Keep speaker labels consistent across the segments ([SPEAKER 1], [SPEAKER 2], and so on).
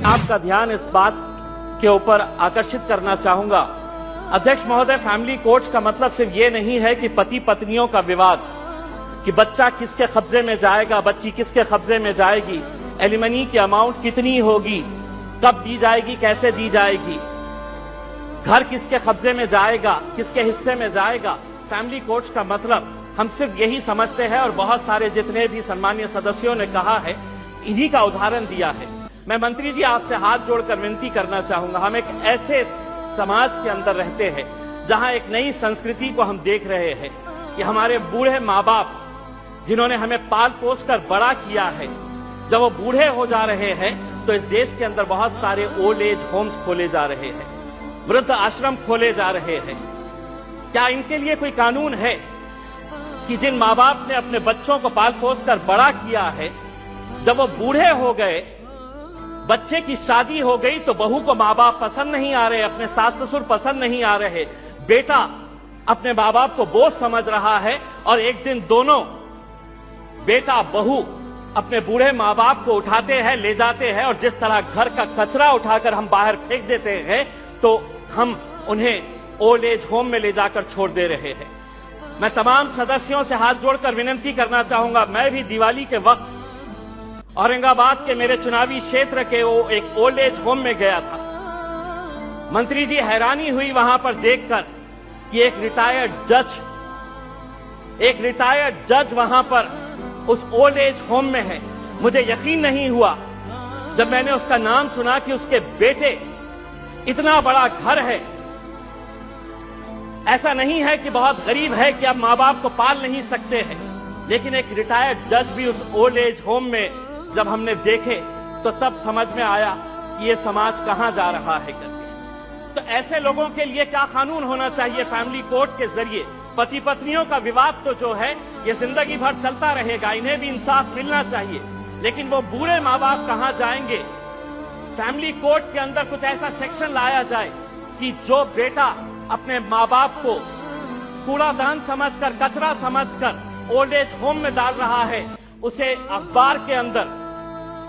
[SPEAKER 1] आपका ध्यान इस बात के ऊपर आकर्षित करना चाहूंगा। अध्यक्ष महोदय, फैमिली कोर्ट्स का मतलब सिर्फ ये नहीं है कि पति पत्नियों का विवाद, कि बच्चा किसके कब्जे में जाएगा, बच्ची किसके कब्जे में जाएगी, एलिमनी की अमाउंट कितनी होगी, कब दी जाएगी, कैसे दी जाएगी, घर किसके कब्जे में जाएगा, किसके हिस्से में जाएगा। फैमिली कोर्ट्स का मतलब हम सिर्फ यही समझते हैं, और बहुत सारे जितने भी सम्मानीय सदस्यों ने कहा है, इन्हीं का उदाहरण दिया है। मैं मंत्री जी आपसे हाथ जोड़कर विनती करना चाहूंगा। हम एक ऐसे समाज के अंदर रहते हैं जहां एक नई संस्कृति को हम देख रहे हैं कि हमारे बूढ़े माँ बाप, जिन्होंने हमें पाल पोस कर बड़ा किया है, जब वो बूढ़े हो जा रहे हैं तो इस देश के अंदर बहुत सारे ओल्ड एज होम्स खोले जा रहे हैं, वृद्ध आश्रम खोले जा रहे हैं। क्या इनके लिए कोई कानून है कि जिन माँ बाप ने अपने बच्चों को पाल पोस कर बड़ा किया है, जब वो बूढ़े हो गए, बच्चे की शादी हो गई, तो बहू को माँ बाप पसंद नहीं आ रहे, अपने सास ससुर पसंद नहीं आ रहे, बेटा अपने माँ बाप को बोझ समझ रहा है, और एक दिन दोनों बेटा बहू अपने बूढ़े माँ बाप को उठाते हैं, ले जाते हैं, और जिस तरह घर का कचरा उठाकर हम बाहर फेंक देते हैं, तो हम उन्हें ओल्ड एज होम में ले जाकर छोड़ दे रहे हैं। मैं तमाम सदस्यों से हाथ जोड़कर विनती करना चाहूंगा। मैं भी दिवाली के वक्त औरंगाबाद के मेरे चुनावी क्षेत्र के वो एक ओल्ड एज होम में गया था। मंत्री जी, हैरानी हुई वहां पर देखकर कि एक रिटायर्ड जज वहां पर उस ओल्ड एज होम में है। मुझे यकीन नहीं हुआ जब मैंने उसका नाम सुना कि उसके बेटे, इतना बड़ा घर है, ऐसा नहीं है कि बहुत गरीब है कि अब माँ बाप को पाल नहीं सकते हैं, लेकिन एक रिटायर्ड जज भी उस ओल्ड एज होम में जब हमने देखे तो तब समझ में आया कि ये समाज कहां जा रहा है करके। तो ऐसे लोगों के लिए क्या कानून होना चाहिए? फैमिली कोर्ट के जरिए पति पत्नियों का विवाद तो जो है ये जिंदगी भर चलता रहेगा, इन्हें भी इंसाफ मिलना चाहिए, लेकिन वो बूढ़े माँ बाप कहां जाएंगे? फैमिली कोर्ट के अंदर कुछ ऐसा सेक्शन लाया जाए कि जो बेटा अपने माँ बाप को कूड़ादान समझकर, कचरा समझकर ओल्ड एज होम में डाल रहा है, उसे अखबार के अंदर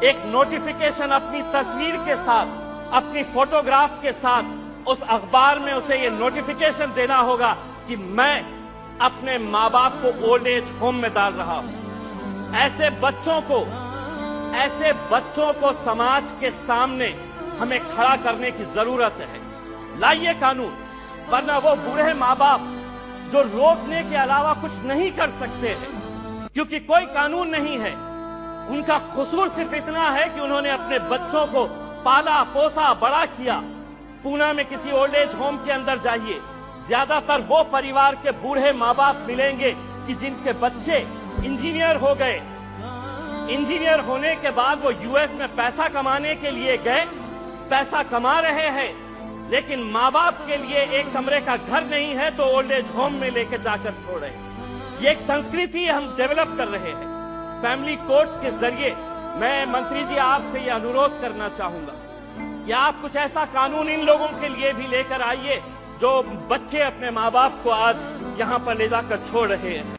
[SPEAKER 1] एक नोटिफिकेशन अपनी तस्वीर के साथ, अपनी फोटोग्राफ के साथ उस अखबार में उसे ये नोटिफिकेशन देना होगा कि मैं अपने माँ बाप को ओल्ड एज होम में डाल रहा हूं। ऐसे बच्चों को समाज के सामने हमें खड़ा करने की जरूरत है। लाइए कानून, वरना वो बूढ़े माँ बाप जो रोकने के अलावा कुछ नहीं कर सकते हैं, क्योंकि कोई कानून नहीं है। उनका कसूर सिर्फ इतना है कि उन्होंने अपने बच्चों को पाला पोसा बड़ा किया। पूना में किसी ओल्ड एज होम के अंदर जाइए, ज्यादातर वो परिवार के बूढ़े माँ बाप मिलेंगे कि जिनके बच्चे इंजीनियर हो गए। इंजीनियर होने के बाद वो यूएस में पैसा कमाने के लिए गए, पैसा कमा रहे हैं, लेकिन माँ बाप के लिए एक कमरे का घर नहीं है तो ओल्ड एज होम में लेकर जाकर छोड़े। ये एक संस्कृति हम डेवलप कर रहे हैं। फैमिली कोर्ट्स के जरिए मैं मंत्री जी आपसे ये अनुरोध करना चाहूंगा कि आप कुछ ऐसा कानून इन लोगों के लिए भी लेकर आइए जो बच्चे अपने माँ बाप को आज यहां पर ले जाकर छोड़ रहे हैं।